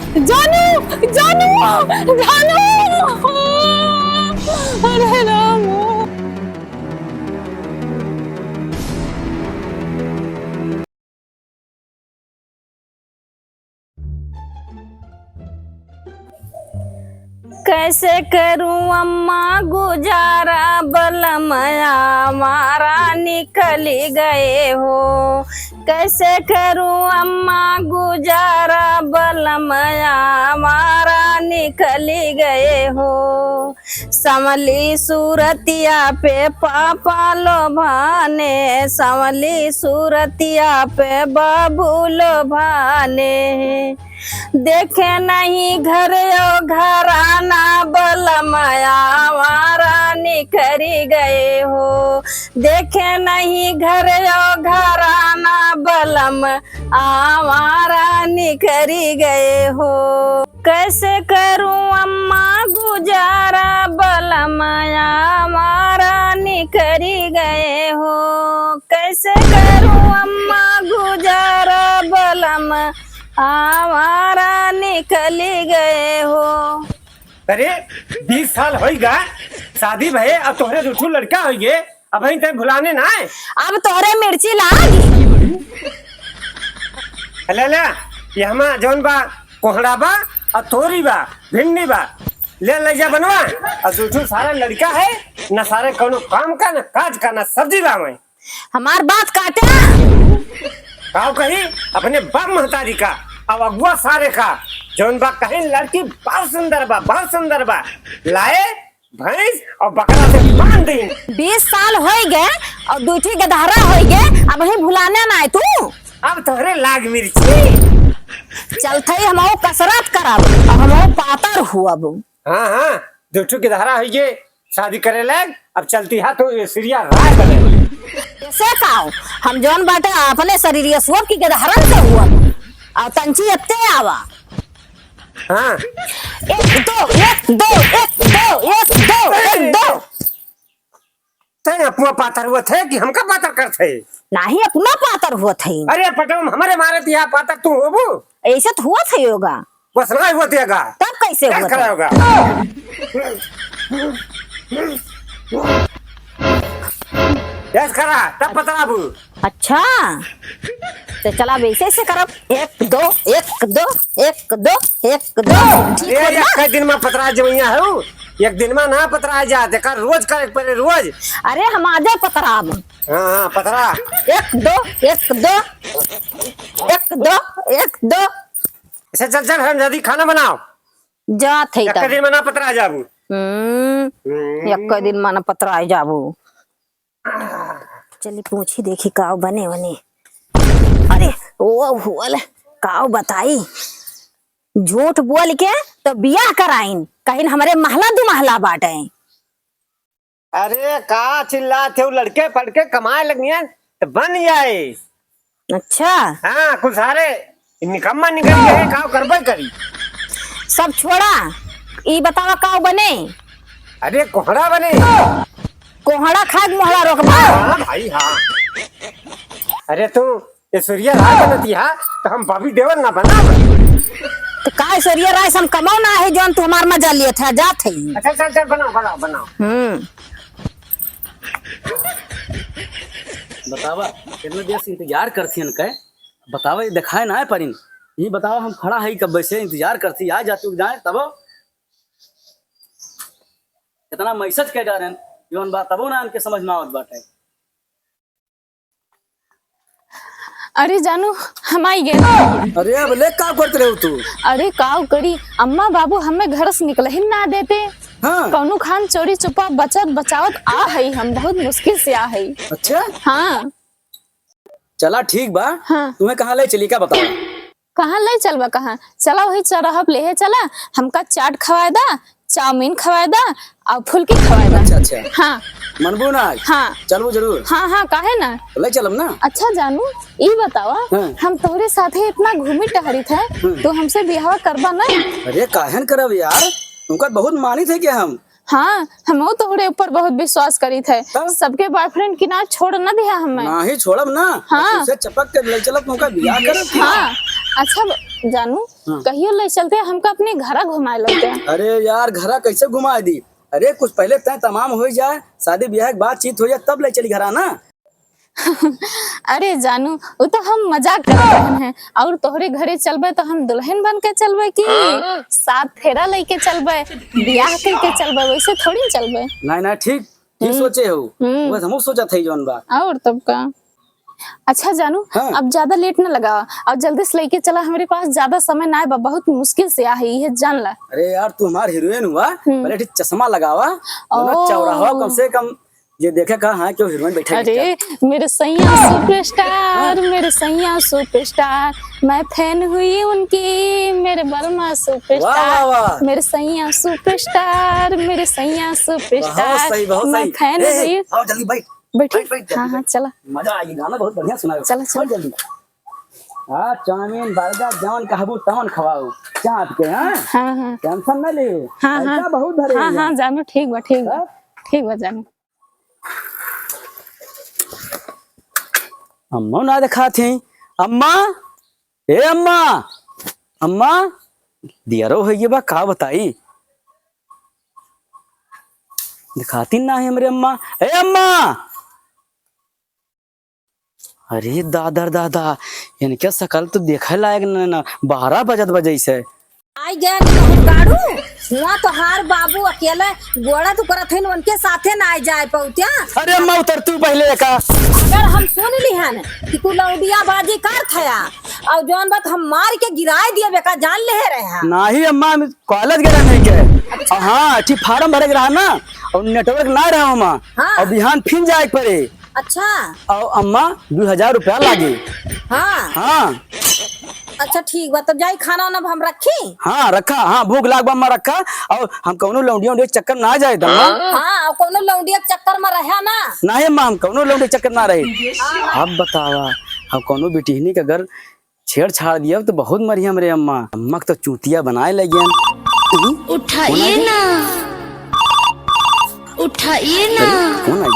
जानू जानू जानू, अरे राम। कैसे करूं अम्मा गुजारा, बलमया मारा निकली गए हो। कैसे करूं अम्मा गुजारा, बलमया मारा निकली गए हो। संवली सूरतिया पे पापा लोभाने, संवली सूरतिया पे बाबू लोभाने। देखे नहीं घर घराना, बलमया मारा निकरी गए हो। देखे नहीं घर घराना, बलम आवारा निकरी गए हो। कैसे करूं अम्मा गुजारा, बलमया मारा निकरी गए हो। कैसे करूं अम्मा गुजारा, बलम हमारा निकली गए हो। अरे 20 साल होगा शादी भये, अब तोहरे दूठू लड़का हो गए, अब तक भुलाने ना है। अब तोहरे मिर्ची लागी। ले ये हमा जौन बा कोहड़ा बा और तोरी बा भिंडी बा, ले जा बनवा। और दूठू सारा लड़का है, न सारे कोनो काम का, न काज का, न सब्जी बा। मैं हमार बात काटे काव कही अपने बाप महतारी का, अब अगुआ सारे का जौन बा कहीं लड़की बहुत सुंदर बा, बहुत सुंदर बा, लाए भैंस और बकरा से बांध दी। 20 साल हो गए और दूठी गधारा हो गए, अब ही भुलाने ना है तू। अब तोहरे लाग मिर्ची चलते हम कसरत करब, अब हम पातर हुआ। हाँ दूठू की धारा हो गए, शादी करे लग, अब चलती है तो सीरिया राय बने। ऐसे काओ हम जौन बाटे अपने शरीर स्वरूप की गधारा से हुआ और तंची एते आवा। हाँ 1 2 1 2 1 2 1 2 1 2। तेरे अपना पातर हुआ थे कि हमका पातर कर थे? नहीं अपना पातर हुआ थे। अरे पटम हमारे मारे दिया पातर तू होबू, ऐसे तो हुआ थे होगा, बस ना हुआ देगा तब कैसे हुआ खड़ा था? होगा। यस करा तब पतराबू। अच्छा तो चला वैसे से करब। 1 2 1 2 1 2 1 2। ठीक है ना? एक दिन में पतरा जमैया है, एक दिन में ना पतरा जाते कर, रोज करे पड़े रोज। अरे हम आजे पतराब। हाँ पतरा 1 2 1 2 1 2 1 2। ऐसे चल हम जल्दी खाना बनाओ, जा थे एक दिन में ना पतरा जाबू। एक दिन माना पतरा जाबू। चली पूछी देखी काव बने बने। अरे वो हुआ काव बताई, झूठ बोल के तो बियाह कराइन, कहीं हमारे महला दो महला बाटे। अरे का चिल्ला थे, लड़के पढ़ कमाए लगी तो बन जाए। अच्छा हाँ कुछ सारे निकम्मा निकल गए, काव करबे करी। सब छोड़ा, ई बतावा काव बने। अरे कोहड़ा बने, कोहड़ा खाद मोहड़ा रोकबा। हाँ भाई हाँ। अरे तू ये सूर्या राय बनती है तो हम बॉबी देवल ना बना। तो काय सूर्या राय हम कमाओ ना है जौन तू हमार मजा लिए था जात है। अच्छा चल बनाओ। बतावा कितने देर से इंतजार करती है कह, बतावा ये दिखाए ना है परिन, ये बतावा हम खड़ा है कब से इंतजार करती, आ जाती जाए तब कितना मैसेज कह डारे जौन बात तबो ना इनके समझ में आवत बाटे। अरे जानू हम आई गए। अरे अब ले का करते रहो तू? अरे काव करी, अम्मा बाबू हमें घर से निकल ही ना देते। हाँ कौनो खान चोरी चुपा बचत बचावत आ है, हम बहुत मुश्किल से आ है। अच्छा हाँ चला ठीक बा। हाँ तुम्हें कहाँ ले चली का बताओ? कहाँ ले चलबा, कहाँ चला वही चरहब ले चला, हमका चाट खवाए दा, चाउमीन खवाए दा और फुल्की खवाए दा। अच्छा हाँ मनबू ना? हाँ चलबू जरूर। हाँ काहे ना, ले चलम ना। अच्छा जानू ये बतावा, हाँ। हम तोहरे साथे इतना घूमी टहरी थे, तो हमसे बिहाव करबा ना? अरे काहन करब यार, तुमका बहुत मानी थे क्या हम? हाँ हम तोहरे ऊपर बहुत विश्वास करी थे, सबके बॉयफ्रेंड की ना छोड़ न दिया हमें। ना ही छोड़ब ना। हाँ। से चपक के ले चलत तुमका बियाह करब। हाँ अच्छा जानू हाँ। कहियो ले चलते हमका अपने घर घुमाए लगते हैं। अरे यार घरा कैसे घुमा दी? अरे कुछ पहले तय तमाम हो जाए, शादी ब्याह की बातचीत हो जाए तब ले चली घरा ना। अरे जानू वो तो हम मजाक कर रहे हैं, और तोहरे घरे चलबे तो हम दुल्हन बन के चलबे कि साथ फेरा लेके चलबे, ब्याह करके चलबे, वैसे थोड़ी चलबे। नहीं ठीक ठीक सोचे हो, बस हम सोचा थे जौन बात। और तब का। अच्छा जानू हाँ। अब ज्यादा लेट न लगा और जल्दी से लेके चला, हमारे पास ज्यादा समय ना है, बहुत मुश्किल से आ है ये जान ला। अरे यार तू हमार हीरोइन हुआ, पहले ठीक चश्मा लगावा, दोनों ओ। चौराहा कम से कम ये देखे कहा हाँ क्यों हीरोइन बैठे। अरे मेरे सैया सुपरस्टार, मेरे सैया सुपरस्टार, मैं फैन हुई उनकी, मेरे बर्मा वाह, सुपरस्टार, वाह। मेरे सैया सुपरस्टार, मेरे सैया बहुत सुपरस्टार, सही बहुत मैं सही। फैन हुई। आओ जल्दी बैठ बैठी बैठ, हाँ हाँ चला। मजा आएगी, गाना बहुत बढ़िया सुनाओ। चलो, चलो। जल्दी। हाँ चाउमीन बर्गर जौन कहबू तवन खवाओ चाट के। हाँ हाँ हाँ टेंशन न ले, हाँ हाँ पैसा बहुत भरे। हाँ हाँ जानू ठीक बा ठीक बा हाँ? ठीक बा जानू। अम्मा ना दिखा थी। अम्मा ए अम्मा, अम्मा दियारो है ये बा का बताई, दिखाती ना है हमारे अम्मा। ए अम्मा, अरे दादर दादा इनके शकल तो देखे लायक ना, 12 बजत बजे से। आई गया गाड़ू हुआ तो हार बाबू अकेले गोड़ा तो करत है, उनके साथे ना आ जाए पौत्या। अरे अम्मा उतर तू पहले का। अगर हम सुन ली हन कि तू लौडिया बाजी कर थया और जौन बात हम मार के गिराए दिए बेका जान ले रहे हैं। नहीं अम्मा कॉलेज गया नहीं के। हाँ ठीक फार्म भरे रहा ना और नेटवर्क ना रहा अम्मा। हाँ। और बिहान फिर जाए पड़े। अच्छा और अम्मा 2000 रुपया लागे। हाँ हाँ अच्छा ठीक बा, तब जाई खाना वाना हम रखी। हाँ रखा, हाँ भूख लाग बा अम्मा रखा। और हम कौनो लौंडिया उंडिया चक्कर ना जाए अम्मा। हाँ कोनो लौंडिया के चक्कर में रहा ना। नहीं अम्मा हम कौनो लौंडिया चक्कर ना रहे। अब बतावा हम कौनो बेटिहनी का घर छेड़छाड़ दिया तो बहुत मरी हमरे अम्मा। अम्मा तो चूतिया बनाए लगे। उठाइए ना, उठाइए ना। कौन आई?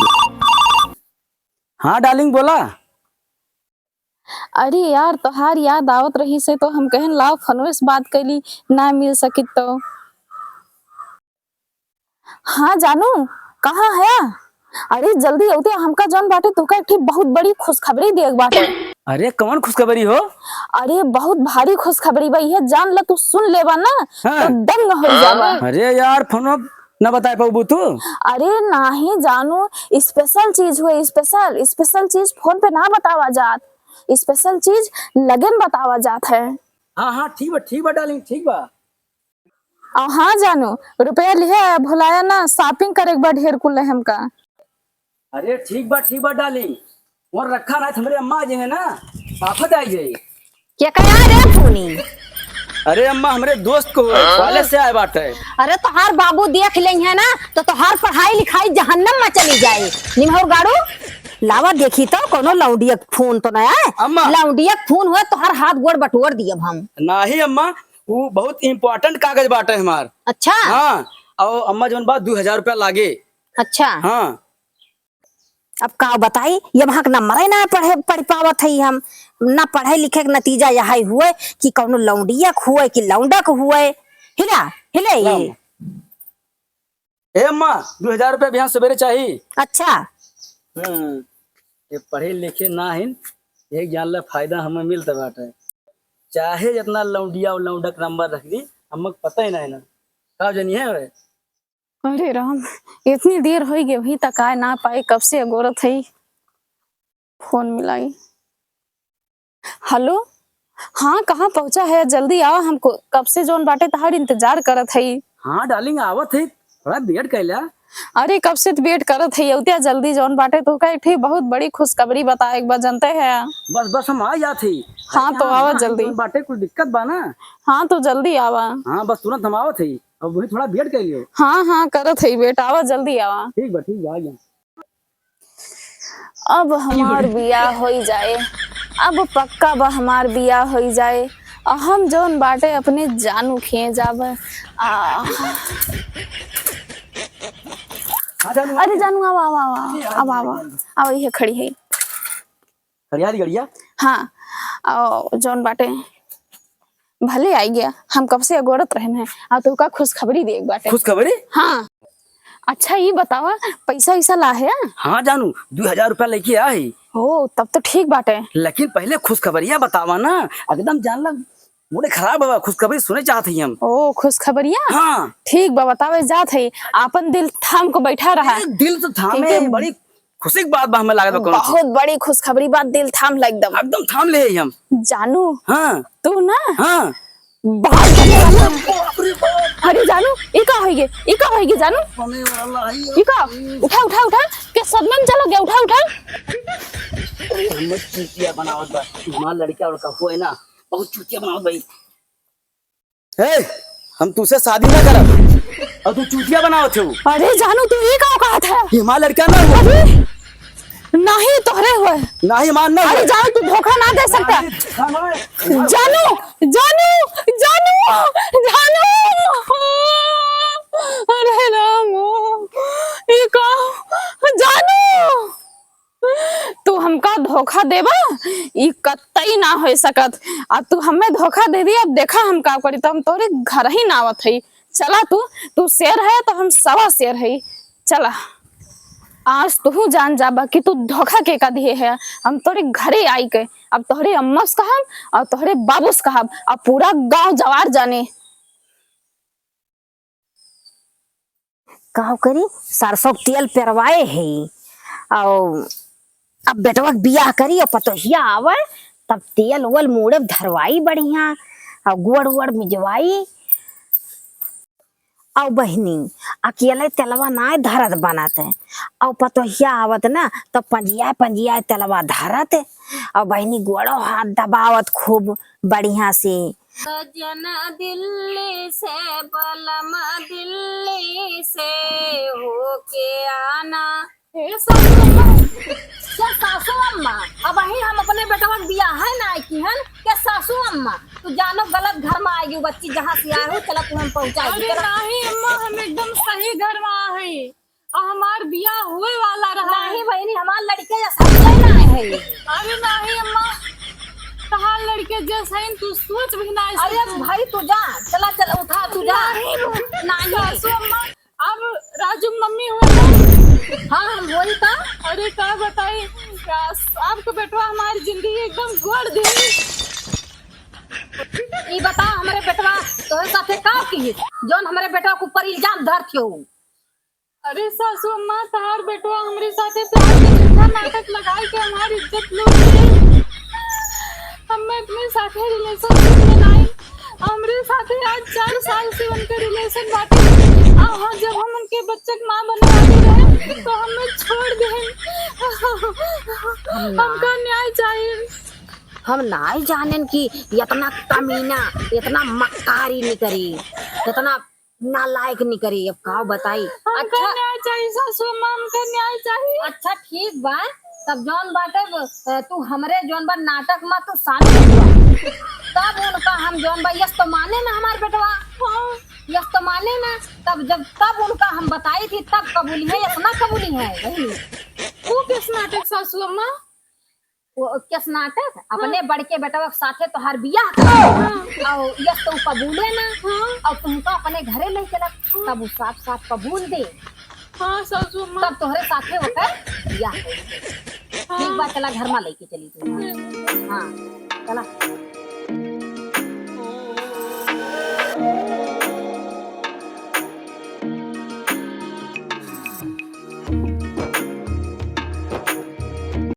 हाँ डार्लिंग बोला। अरे यार तोहार याद आवत रही से तो हम कहन लाओ फोनवे से बात कैली, ना मिल सकी तो। हाँ जानू कहाँ है? अरे जल्दी औते हमका जौन बाटे तुका एक बहुत बड़ी खुशखबरी देख बाटे। अरे कौन खुशखबरी हो? अरे बहुत भारी खुशखबरी बा, ये जान ल तू सुन लेबा ना हाँ। तो दंग हो जाबा। अरे यार फोन न बता पाऊ तू। अरे नाही जानू स्पेशल चीज हुए, स्पेशल स्पेशल चीज फोन पे ना बतावा जात, स्पेशल चीज लगन बतावा जात है। हाँ ठीक बा डार्लिंग ठीक बा। हाँ जानू रुपया लिहे भुलाया ना, शॉपिंग करे बा ढेर कुल हमका। अरे ठीक बा डार्लिंग, और रखा ना हमारे अम्मा जी है ना आफत आई जाए। क्या कहा रे फोनी? अरे अम्मा हमारे दोस्त को कॉलेज से आए बात है। अरे तोहार बाबू देख ले है ना तो तोहार पढ़ाई लिखाई जहन्नम में चली जाए। निमहर गाड़ू लावा देखी तो कोनो लौंडिया फोन तो नया है। अम्मा। लौंडिया फोन हुआ तोहार हाथ गोड़ बटोर दिए हम। नहीं अम्मा वो बहुत इम्पोर्टेंट कागज बाटे हमार। अच्छा हाँ और अम्मा जौन बात 2000 रुपया लागे। अच्छा हाँ अब का बताई ये वहां नंबर है ना पढ़ पावत है, हम ना पढ़े लिखे के नतीजा यही हुए कि कौनो लौंडिया हुए कि लौंडक हुए। हिला हिले ये। ए अम्मा 2000 रुपया बिहान सवेरे चाहिए। अच्छा ये पढ़े लिखे ना है एक जान ला फायदा हमें मिलता बाटे, चाहे जितना लौंडिया और लौंडक नंबर रख दी हमक पता ही नहीं ना का जनी है वे। अरे राम इतनी देर हो गई अभी तक आए ना पाए, कब से अगोरत है फोन मिलाई। हेलो हाँ कहाँ पहुंचा है, जल्दी आओ, हमको कब से जोन बाटे तहार इंतजार करत है। हाँ डार्लिंग आवत है, थोड़ा वेट कैला। अरे कब से वेट करत है उतिया जल्दी जोन बाटे तो का एक बहुत बड़ी खुशखबरी बताए एक बार जनते है। बस हम आ जाते। हाँ तो आवा जल्दी। बाटे कुछ दिक्कत बा ना। हाँ तो जल्दी आवा। हाँ बस तुरंत हम आवत है, अब वही थोड़ा वेट कर लियो। हाँ हाँ करत है वेट, आवा जल्दी आवा। ठीक बा आ गया। अब हमार बियाह हो जाए, अब पक्का बा हमार बियाह हो जाए, हम जोन बाटे अपने जानू खिए जाब। अरे जानू आवा आवा आवा आवा आवा आवा ये खड़ी है हरियाली गड़िया। हाँ जोन बाटे भले आई गया, हम कब से अगोरत रहन है आ तो का खुशखबरी दे एक बाटे। खुशखबरी? हाँ अच्छा ये बतावा पैसा वैसा ला है? हाँ जानू 2000 रुपया लेके आई। ओ तब तो ठीक बाटे। लेकिन पहले खुशखबरिया बतावा ना, एकदम जान लग मूड खराब हुआ, खुशखबरी सुने चाहते हैं हम। ओ खुशखबरिया? हाँ ठीक बा बतावे जात है, आपन दिल थाम को बैठा रहा। दिल तो थामे, बड़ी खुशी की बात बा हमें लागत बा। बहुत बड़ी खुशखबरी बात, दिल थाम ला एकदम। एकदम थाम ले हम। जानू हाँ तू ना हाँ बाहर जाने वाला है। अरे जानू ये का होइगे, ये का होइगे जानू? ये का उठा उठा उठा के सदमे में चलो गया, उठा उठा। हम चुतिया बनावत बा, हमार लड़का और का होए ना बहुत चुतिया बनावत भाई। ए हम तुझसे शादी ना करब और तू चुतिया बनावत हो। अरे जानू तू ये का औकात है? ये हमार लड़का ना हुआ। अरे नहीं तोहरे हुए। नहीं मान ना। अरे जानू तू धोखा ना दे सकता। जानू जानू जानू जानू अरे राम ये का जानू तू हमका धोखा देबा, ई कतई ना हो सकत। अब तू हमें धोखा दे दी, अब देखा हम का करी, तो हम तोरे घर ही ना आवत है। चला तू शेर है तो हम सवा शेर है। चला आज तू जान जाबा कि तू धोखा के का दिए है। हम तोरे घरे आई के अब तोहरे अम्मा से कहब और तोहरे बाबू से कहब, अब पूरा गांव जवार जाने। का करी सरसों के तेल पेरवाए है और अब बेटवा के बियाह करी और पतोहिया आवे तब तेल उल मुड़े धरवाई बढ़िया और गुड़ उड़ मिजवाई। और बहनी अकेले तेलवा ना धरत बनाते और पतोहिया आवत ना तो पंजिया तेलवा धरत और बहनी गोड़ो हाथ दबावत खूब बढ़िया से। सजन दिल्ली से बलमा दिल्ली से होके आना। क्या सासू अम्मा अब वही हम अपने बेटवा के बियाह है ना की हन क्या सासू अम्मा तू जानो गलत घर में आई बच्ची जहाँ से आए हो चला तू हम पहुँचाएगी। अरे नहीं अम्मा हम एकदम सही घर में आए और हमार बियाह हुए वाला रहा। नहीं बहनी हमार लड़के या सब ना है। अरे नहीं अम्मा कहा लड़के जैसे तू सोच भी ना। अरे भाई तू जा, चला चला उठा तू जा। नहीं सासू अम्मा अब राजू मम्मी हुआ। हाँ हम बोली था। अरे क्या बताई आपको बेटवा हमारी जिंदगी एकदम गोड़ दी। ये बता हमारे बेटवा तोरे साथे का की जोन हमारे बेटवा के ऊपर इल्जाम धर थियो। अरे सासू अम्मा तहार बेटवा हमारे साथे प्यार के झूठा नाटक लगाई के हमारी इज्जत लूट ली। हमें अपने साथे रिलेशनशिप में लाई, हमारे साथे आज 4 साल से उनके रिलेशन बाटे। हाँ जब हम उनके बच्चे की माँ बनवाते रहे तो हमें छोड़ दे। हमका न्याय चाहिए। हम ना जानन कि इतना कमीना इतना मक्कारी नहीं करी इतना नालायक नहीं करी। अब का बताई। अच्छा न्याय चाहिए सासू अम्मा, हमका न्याय चाहिए। अच्छा ठीक बा तब जौन बाटे तू हमरे जौन बा नाटक में तू शामिल तब उनका हम जौन बा यस तो माने ना हमारे बेटवा। यस तो माने ना तब उनका हम बताई थी तब कबूली है यस ना कबूली है। वही वो किस नाटक सासू अम्मा? वो किस नाटक अपने बड़के बेटवा के साथे तो हर बियाह कर और यस तो कबूले ना और तुमको अपने घरे ले चला तब वो साफ साफ कबूल दे। हाँ सासू अम्मा तब तोहरे साथे होकर बियाह ठीक बात। चला घर में लेके चली तू। हाँ चला।